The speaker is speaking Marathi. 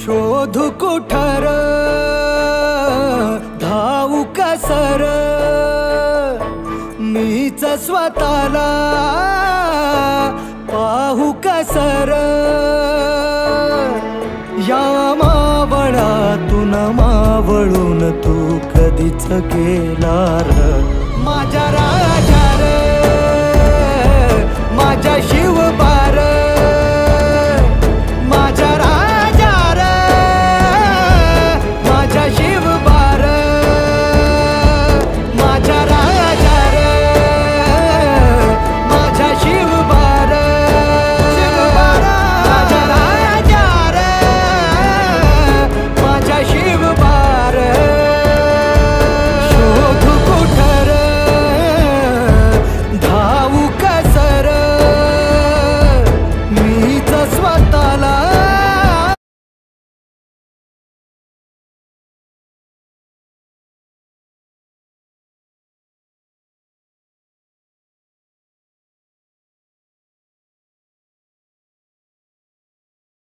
शोधू कुठर धावू कसर मीच स्वतःला पाहू कसर या मावळातून मावळून तू कधीच गेला र माझ्या